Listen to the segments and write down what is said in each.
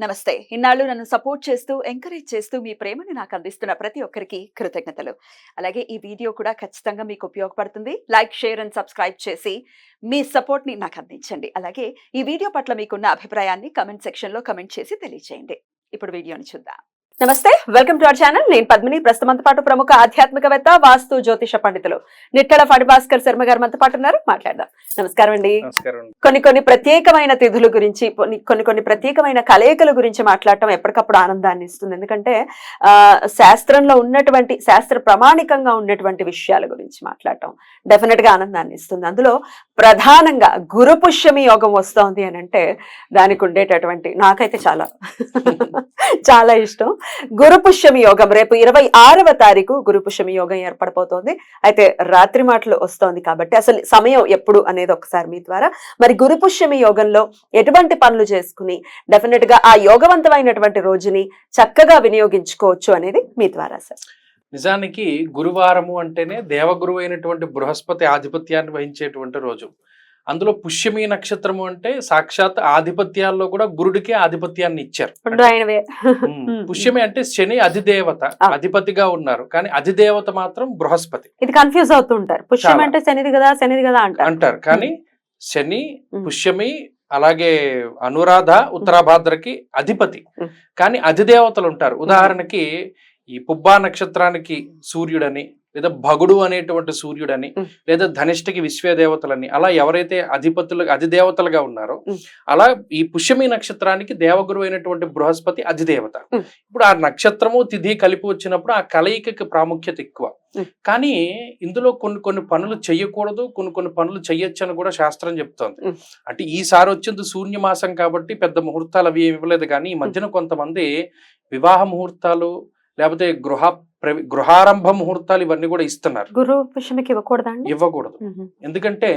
నమస్తే. ఇన్నాళ్ళు నన్ను సపోర్ట్ చేస్తూ, ఎంకరేజ్ చేస్తూ మీ ప్రేమని నాకు అందిస్తున్న ప్రతి ఒక్కరికి కృతజ్ఞతలు. అలాగే ఈ వీడియో కూడా ఖచ్చితంగా మీకు ఉపయోగపడుతుంది. లైక్, షేర్ అండ్ సబ్స్క్రైబ్ చేసి మీ సపోర్ట్‌ని నాకు అందించండి. అలాగే ఈ వీడియో పట్ల మీకున్న అభిప్రాయాన్ని కామెంట్ సెక్షన్‌లో కామెంట్ చేసి తెలియజేయండి. ఇప్పుడు వీడియోని చూద్దాం. నమస్తే, వెల్కమ్ టు అవర్ ఛానల్. నేను పద్మిని. ప్రస్తుతంతో పాటు ప్రముఖ ఆధ్యాత్మికవేత్త, వాస్తు జ్యోతిష పండితులు నిట్టల ఫణిభాస్కర్ శర్మ గారు మనతో పాటు ఉన్నారు. మాట్లాడదాం. నమస్కారం అండి. కొన్ని ప్రత్యేకమైన తిథుల గురించి, కొన్ని ప్రత్యేకమైన కలయికల గురించి మాట్లాడటం ఎప్పటికప్పుడు ఆనందాన్ని ఇస్తుంది. ఎందుకంటే శాస్త్రంలో ఉన్నటువంటి, శాస్త్ర ప్రమాణికంగా ఉన్నటువంటి విషయాల గురించి మాట్లాడటం డెఫినెట్ గా ఆనందాన్ని ఇస్తుంది. అందులో ప్రధానంగా గురు పుష్యమి యోగం వస్తోంది అని అంటే దానికి ఉండేటటువంటి, నాకైతే చాలా ఇష్టం. గురు పుష్యమి యోగం రేపు 26వ తారీఖు గురు పుష్యమి యోగం ఏర్పడబోతోంది. అయితే రాత్రి మాటలు వస్తోంది కాబట్టి అసలు సమయం ఎప్పుడు అనేది ఒకసారి మీ ద్వారా, మరి గురు పుష్యమి యోగంలో ఎటువంటి పనులు చేసుకుని డెఫినెట్ గా ఆ యోగవంతమైనటువంటి రోజుని చక్కగా వినియోగించుకోవచ్చు అనేది మీ ద్వారా సార్. నిజానికి గురువారము అంటేనే దేవగురువు అయినటువంటి బృహస్పతి ఆధిపత్యాన్ని వహించేటువంటి రోజు. అందులో పుష్యమి నక్షత్రము అంటే సాక్షాత్ ఆధిపత్యాల్లో కూడా గురుడికే ఆధిపత్యాన్ని ఇచ్చారు. పుష్యమి అంటే శని అధిదేవత, అధిపతిగా ఉన్నారు, కానీ అధిదేవత మాత్రం బృహస్పతి. ఇది కన్ఫ్యూజ్ అవుతుంటారు. పుష్యమి అంటే శనిది కదా అంటారు. కానీ శని, పుష్యమి, అలాగే అనురాధ, ఉత్తరాభాద్రకి అధిపతి, కానీ అధిదేవతలు ఉంటారు. ఉదాహరణకి ఈ పుబ్బా నక్షత్రానికి సూర్యుడని, లేదా భగుడు అనేటువంటి సూర్యుడని, లేదా ధనిష్ఠకి విశ్వదేవతలని, అలా ఎవరైతే అధిదేవతలుగా ఉన్నారో అలా ఈ పుష్యమి నక్షత్రానికి దేవగురు అయినటువంటి బృహస్పతి అధిదేవత. ఇప్పుడు ఆ నక్షత్రము తిథి కలిపి వచ్చినప్పుడు ఆ కలయికకి ప్రాముఖ్యత ఎక్కువ. కానీ ఇందులో కొన్ని పనులు చెయ్యకూడదు, కొన్ని పనులు చెయ్యొచ్చు అని కూడా శాస్త్రం చెప్తోంది. అంటే ఈసారి వచ్చింది శూన్యమాసం కాబట్టి పెద్ద ముహూర్తాలు అవి ఇవ్వలేదు, కానీ ఈ మధ్యన కొంతమంది వివాహ ముహూర్తాలు లేకపోతే గృహారంభ ముహూర్తాలు ఇవన్నీ కూడా ఇస్తున్నారు. గురు పుష్యమికి ఇవ్వకూడదు. ఎందుకంటే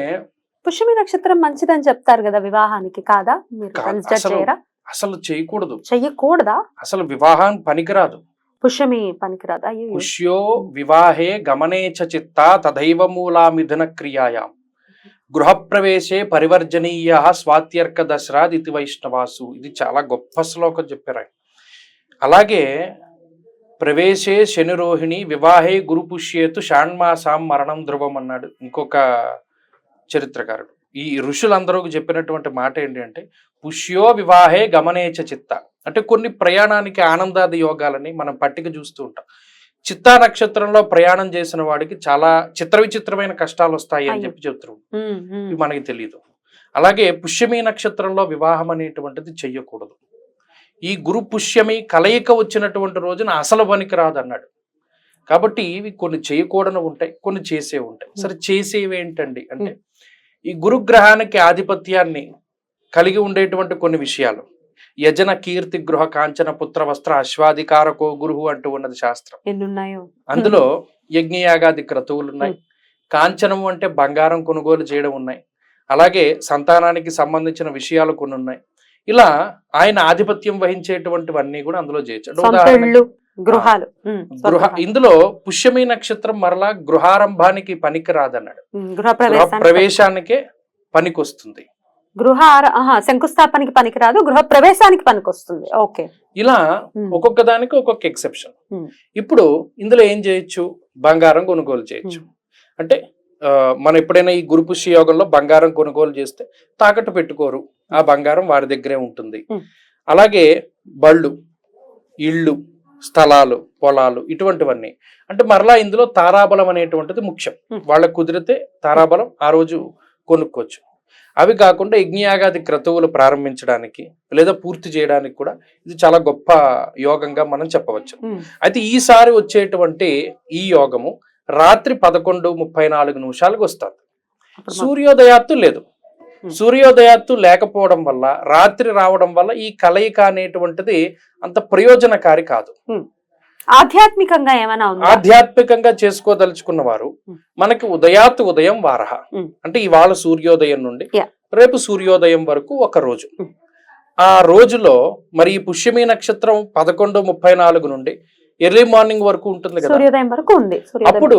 పుష్యమి నక్షత్రం మంచిదని చెప్తారు కదా వివాహానికి, కాదా? అసలు చేయకూడదు. చెయ్యకూడదా? అసలు వివాహం పనికిరాదు. పుష్యమి పనికిరాదా? పుష్యో వివాహే గమనే చిత్త తదైవ మూలా మిథున క్రియాయాం గృహప్రవేశే పరివర్జనీయ స్వాత్యర్క దశరాద్ ఇతి వైష్ణవాసు. ఇది చాలా గొప్ప శ్లోకం చెప్పారు. అలాగే ప్రవేశే శనిరోహిణి వివాహే గురు పుష్యేతు షాణ్మాసాం మరణం ధ్రువం అన్నాడు ఇంకొక చరిత్రకారుడు. ఈ ఋషులందరూ చెప్పినటువంటి మాట ఏంటి అంటే పుష్యో వివాహే గమనేచ చిత్త అంటే కొన్ని ప్రయాణానికి ఆనందాది యోగాలని మనం పట్టిక చూస్తూ ఉంటాం. చిత్తా నక్షత్రంలో ప్రయాణం చేసిన వాడికి చాలా విచిత్రమైన కష్టాలు వస్తాయి అని చెప్తున్నాం. ఇవి మనకి తెలియదు. అలాగే పుష్యమి నక్షత్రంలో వివాహం అనేటువంటిది చెయ్యకూడదు. ఈ గురు పుష్యమి కలయిక వచ్చినటువంటి రోజున అసలు పనికి రాదు అన్నాడు. కాబట్టి ఇవి కొన్ని చేయకూడని ఉంటాయి, కొన్ని చేసే ఉంటాయి. సరే, చేసేవి ఏంటండి అంటే ఈ గురుగ్రహానికి ఆధిపత్యాన్ని కలిగి ఉండేటువంటి కొన్ని విషయాలు. యజన కీర్తి గృహ కాంచన పుత్ర వస్త్ర అశ్వాధికారకో గురువు అంటూ ఉన్నది శాస్త్రం. ఎన్నున్నాయో అందులో యజ్ఞయాగాది క్రతువులు ఉన్నాయి. కాంచనము అంటే బంగారం కొనుగోలు చేయడం ఉన్నాయి. అలాగే సంతానానికి సంబంధించిన విషయాలు కొన్ని ఉన్నాయి. ఇలా ఆయన ఆధిపత్యం వహించేటువంటివన్నీ కూడా అందులో చేయొచ్చు. ఇందులో పుష్యమి నక్షత్రం మరలా గృహారంభానికి పనికి రాదన్నాడు, గృహ ప్రవేశానికే పనికి వస్తుంది. శంకుస్థాపనకి పనికి రాదు, గృహ ప్రవేశానికి పనికి వస్తుంది. ఓకే, ఇలా ఒక్కొక్క దానికి ఒక్కొక్క ఎక్సెప్షన్. ఇప్పుడు ఇందులో ఏం చేయొచ్చు? బంగారం కొనుగోలు చేయొచ్చు. అంటే మనం ఎప్పుడైనా ఈ గురు పుష్య యోగంలో బంగారం కొనుగోలు చేస్తే తాకట్టు పెట్టుకోరు, ఆ బంగారం వారి దగ్గరే ఉంటుంది. అలాగే బళ్ళు, ఇళ్ళు, స్థలాలు, పొలాలు, ఇటువంటివన్నీ. అంటే మరలా ఇందులో తారాబలం అనేటువంటిది ముఖ్యం. వాళ్ళకు కుదిరితే తారాబలం ఆ రోజు కొనుక్కోవచ్చు. అవి కాకుండా యజ్ఞయాగాది క్రతువులు ప్రారంభించడానికి లేదా పూర్తి చేయడానికి కూడా ఇది చాలా గొప్ప యోగంగా మనం చెప్పవచ్చు. అయితే ఈసారి వచ్చేటువంటి ఈ యోగము రాత్రి 11:34 వస్తుంది. సూర్యోదయాత్తు లేదు. సూర్యోదయాత్తు లేకపోవడం వల్ల, రాత్రి రావడం వల్ల ఈ కలయిక అనేటువంటిది అంత ప్రయోజనకారి కాదు. ఆధ్యాత్మికంగా ఏమైనా ఆధ్యాత్మికంగా చేసుకోదలుచుకున్న వారు మనకి ఉదయం వారహ అంటే ఇవాళ సూర్యోదయం నుండి రేపు సూర్యోదయం వరకు ఒక రోజు. ఆ రోజులో మరి ఈ పుష్యమి నక్షత్రం 11:34 నుండి ఎర్లీ మార్నింగ్ వరకు ఉంటుంది కదా. సూర్యోదయం వరకు ఉంది. అప్పుడు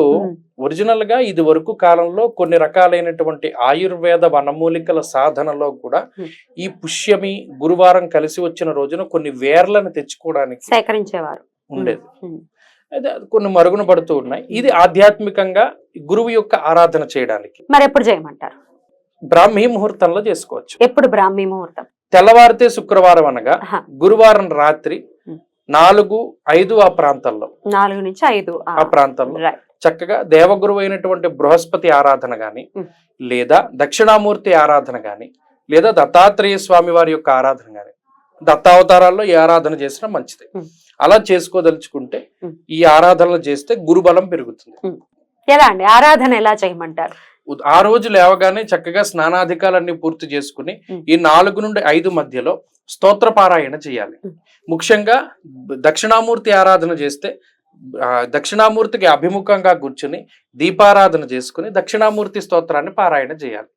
ఒరిజినల్ గా ఇది వరకు కాలంలో కొన్ని రకాలైనటువంటి ఆయుర్వేద వనమూలికల సాధనలో కూడా ఈ పుష్యమి గురువారం కలిసి వచ్చిన రోజున కొన్ని వేర్లను తెచ్చుకోవడానికి సేకరించేవారు ఉండేది. అయితే కొన్ని మరుగున పడుతూ ఉన్నాయి. ఇది ఆధ్యాత్మికంగా గురువు యొక్క ఆరాధన చేయడానికి. మరి ఎప్పుడు చేయమంటారు? బ్రాహ్మీ ముహూర్తంలో చేసుకోవచ్చు. ఎప్పుడు బ్రాహ్మీ ముహూర్తం? తెల్లవారితే శుక్రవారం అనగా గురువారం రాత్రి 4-5 ఆ ప్రాంతాల్లో, 4 నుంచి 5 ఆ ప్రాంతంలో చక్కగా దేవగురువు అయినటువంటి బృహస్పతి ఆరాధన గాని, లేదా దక్షిణామూర్తి ఆరాధన గాని, లేదా దత్తాత్రేయ స్వామి వారి యొక్క ఆరాధన గాని, దత్తావతారాల్లో ఏ ఆరాధన చేసినా మంచిది. అలా చేసుకోదలుచుకుంటే ఈ ఆరాధనలు చేస్తే గురుబలం పెరుగుతుంది. ఎలా అండి ఆరాధన ఎలా చేయమంటారు? ఆ రోజు లేవగానే చక్కగా స్నానాధికాలన్నీ పూర్తి చేసుకుని ఈ 4 నుండి 5 మధ్యలో స్తోత్ర పారాయణ చేయాలి. ముఖ్యంగా దక్షిణామూర్తి ఆరాధన చేస్తే దక్షిణామూర్తికి అభిముఖంగా కూర్చుని దీపారాధన చేసుకుని దక్షిణామూర్తి స్తోత్రాన్ని పారాయణ చేయాలి.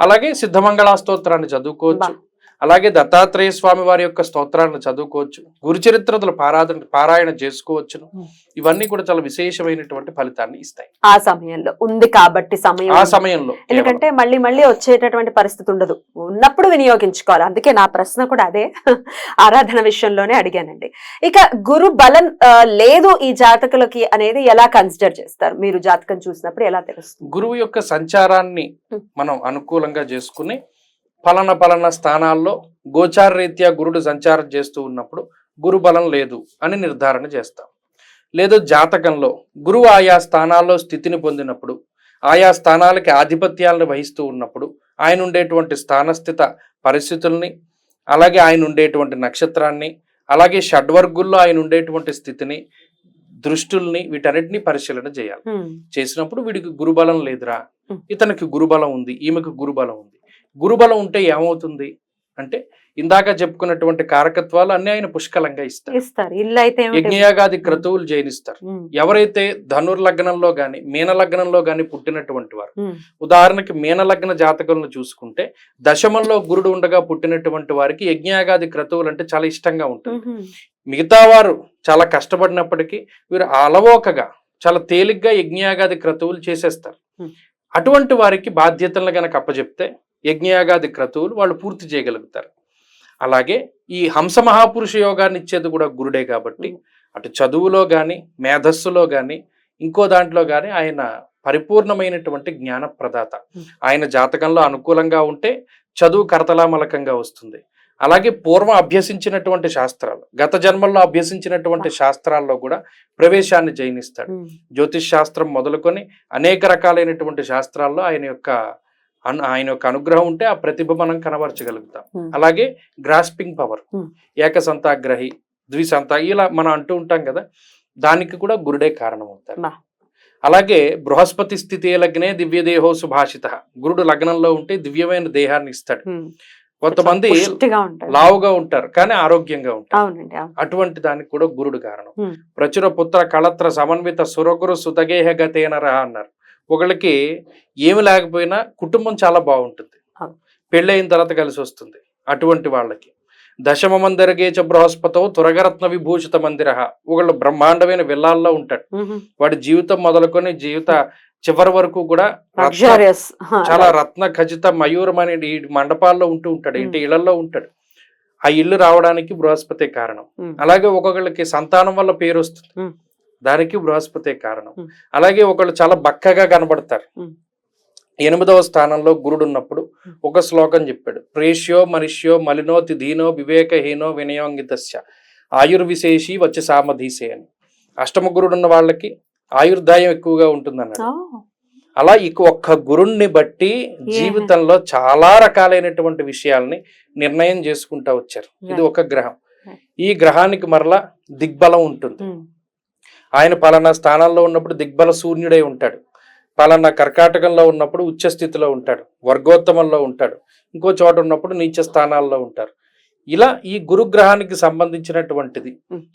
అలాగే సిద్ధమంగళ స్తోత్రాన్ని చదువుకోవచ్చు. అలాగే దత్తాత్రేయ స్వామి వారి యొక్క స్తోత్రాలను చదువుకోవచ్చు. గురుచరిత్రల పారాయణ చేసుకోవచ్చును. ఇవన్నీ కూడా చాలా విశేషమైనటువంటి ఫలితాన్ని ఇస్తాయి. ఆ సమయంలో ఉంది కాబట్టి ఆ సమయంలో ఎందుకంటే మళ్ళీ మళ్ళీ వచ్చేటటువంటి పరిస్థితి ఉండదు, ఉన్నప్పుడు వినియోగించుకోవాలి. అందుకే నా ప్రశ్న కూడా అదే ఆరాధన విషయంలోనే అడిగానండి. ఇక గురు బలం లేదు ఈ జాతకులకి అనేది ఎలా కన్సిడర్ చేస్తారు? మీరు జాతకం చూసినప్పుడు ఎలా తెలుస్తుంది? గురువు యొక్క సంచారాన్ని మనం అనుకూలంగా చేసుకుని పలానా స్థానాల్లో గోచార రీత్యా గురుడు సంచారం చేస్తూ ఉన్నప్పుడు గురు బలం లేదు అని నిర్ధారణ చేస్తాం. లేదు జాతకంలో గురువు ఆయా స్థానాల్లో స్థితిని పొందినప్పుడు, ఆయా స్థానాలకి ఆధిపత్యాలను వహిస్తూ ఉన్నప్పుడు ఆయన ఉండేటువంటి స్థానస్థిత పరిస్థితుల్ని, అలాగే ఆయన ఉండేటువంటి నక్షత్రాన్ని, అలాగే షడ్వర్గుల్లో ఆయన ఉండేటువంటి స్థితిని, దృష్టుల్ని, వీటన్నిటిని పరిశీలన చేయాలి. చేసినప్పుడు వీడికి గురుబలం లేదురా, ఇతనికి గురుబలం ఉంది, ఈమెకు గురుబలం ఉంది. గురుబలం ఉంటే ఏమవుతుంది అంటే ఇందాక చెప్పుకున్నటువంటి కారకత్వాలు అన్ని ఆయన పుష్కలంగా ఇస్తారు. యజ్ఞయాగాది క్రతువులు జయినిస్తారు. ఎవరైతే ధనుర్లగ్నంలో గాని మీన లగ్నంలో గాని పుట్టినటువంటి వారు, ఉదాహరణకి మీన లగ్న జాతకులను చూసుకుంటే దశమంలో గురుడు ఉండగా పుట్టినటువంటి వారికి యజ్ఞయాగాది క్రతువులు అంటే చాలా ఇష్టంగా ఉంటుంది. మిగతా వారు చాలా కష్టపడినప్పటికీ వీరు అలవోకగా చాలా తేలిగ్గా యజ్ఞయాగాది క్రతువులు చేసేస్తారు. అటువంటి వారికి బాధ్యతలను గనక అప్పచెప్తే యజ్ఞయాగాది క్రతువులు వాళ్ళు పూర్తి చేయగలుగుతారు. అలాగే ఈ హంస మహాపురుష యోగాన్ని ఇచ్చేది కూడా గురుడే కాబట్టి అటు చదువులో కానీ, మేధస్సులో కానీ, ఇంకో దాంట్లో కానీ ఆయన పరిపూర్ణమైనటువంటి జ్ఞాన ప్రదాత. ఆయన జాతకంలో అనుకూలంగా ఉంటే చదువు కరతలామలకంగా వస్తుంది. అలాగే పూర్వం అభ్యసించినటువంటి శాస్త్రాలు, గత జన్మల్లో అభ్యసించినటువంటి శాస్త్రాల్లో కూడా ప్రవేశాన్ని జయినిస్తాడు. జ్యోతిష్ శాస్త్రం మొదలుకొని అనేక రకాలైనటువంటి శాస్త్రాల్లో ఆయన యొక్క అనుగ్రహం ఉంటే ఆ ప్రతిభ మనం కనబరచగలుగుతాం. అలాగే గ్రాస్పింగ్ పవర్, ఏకసంతాగ్రహి, ద్విసంత, ఇలా మనం అంటూ ఉంటాం కదా, దానికి కూడా గురుడే కారణం అవుతారు. అలాగే బృహస్పతి స్థితి లగ్నే దివ్యదేహో సుభాషిత, గురుడు లగ్నంలో ఉంటే దివ్యమైన దేహాన్ని ఇస్తాడు. కొంతమంది లావుగా ఉంటారు కానీ ఆరోగ్యంగా ఉంటారు, అటువంటి దానికి కూడా గురుడు కారణం. ప్రచుర పుత్ర కళత్ర సమన్విత సురగురు సుతగేహ గతేనర అన్నారు. ఒకళ్ళకి ఏమి లేకపోయినా కుటుంబం చాలా బాగుంటుంది, పెళ్ళయిన తర్వాత కలిసి వస్తుంది. అటువంటి వాళ్ళకి దశమ మందిరగేచ బృహస్పతో తురగరత్న విభూషిత మందిర, ఒకళ్ళు బ్రహ్మాండమైన విల్లాల్లో ఉంటాడు. వాడి జీవితం మొదలుకొని జీవిత చివరి వరకు కూడా చాలా రత్న ఖచ్చిత మయూరం అనే ఈ మండపాల్లో ఉంటూ ఉంటాడు, ఇంటి ఇళ్లలో ఉంటాడు. ఆ ఇల్లు రావడానికి బృహస్పతే కారణం. అలాగే ఒక్కొక్కళ్ళకి సంతానం వల్ల పేరు వస్తుంది, దానికి బృహస్పతే కారణం. అలాగే ఒకళ్ళు చాలా బక్కగా కనబడతారు. 8వ స్థానంలో గురుడు ఉన్నప్పుడు ఒక శ్లోకం చెప్పాడు, ప్రేష్యో మనిష్యో మలినోతి దీనో వివేకహీనో వినయోంగితస్య ఆయుర్విశేషి వచ్చి సామధీసే అని. అష్టమ గురుడు ఉన్న వాళ్ళకి ఆయుర్దాయం ఎక్కువగా ఉంటుందన్నాడు. అలా ఒక్క గురుణ్ణి బట్టి జీవితంలో చాలా రకాలైనటువంటి విషయాల్ని నిర్ణయం చేసుకుంటా వచ్చారు. ఇది ఒక గ్రహం. ఈ గ్రహానికి మరలా దిగ్బలం ఉంటుంది. ఆయన పలానా స్థానాల్లో ఉన్నప్పుడు దిగ్బల శూన్యుడై ఉంటాడు, పలానా కర్కాటకంలో ఉన్నప్పుడు ఉచ్చ స్థితిలో ఉంటాడు, వర్గోత్తమంలో ఉంటాడు, ఇంకో చోట ఉన్నప్పుడు నీచ స్థానాల్లో ఉంటారు. ఇలా ఈ గురుగ్రహానికి సంబంధించినటువంటిది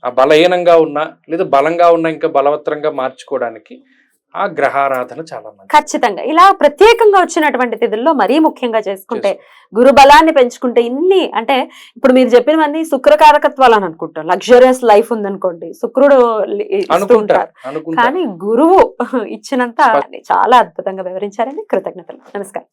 ఆ బలహీనంగా ఉన్నా లేదా బలంగా ఉన్నా ఇంకా బలవత్తరంగా మార్చుకోవడానికి ఆ గ్రహారాధన చాలా మంచిది. ఖచ్చితంగా ఇలా ప్రత్యేకంగా వచ్చినటువంటి తిథుల్లో మరీ ముఖ్యంగా చేసుకుంటే గురు బలాన్ని పెంచుకుంటే ఇన్ని అంటే ఇప్పుడు మీరు చెప్పినవన్నీ శుక్రకారకత్వాలు అని అనుకుంటాం. లగ్జరియస్ లైఫ్ ఉందనుకోండి, శుక్రుడు ఇస్తూ ఉంటారు, అనుకుంటారు. కానీ గురువు ఇచ్చినంత చాలా అద్భుతంగా వివరించారండి. కృతజ్ఞతలు. నమస్కారం.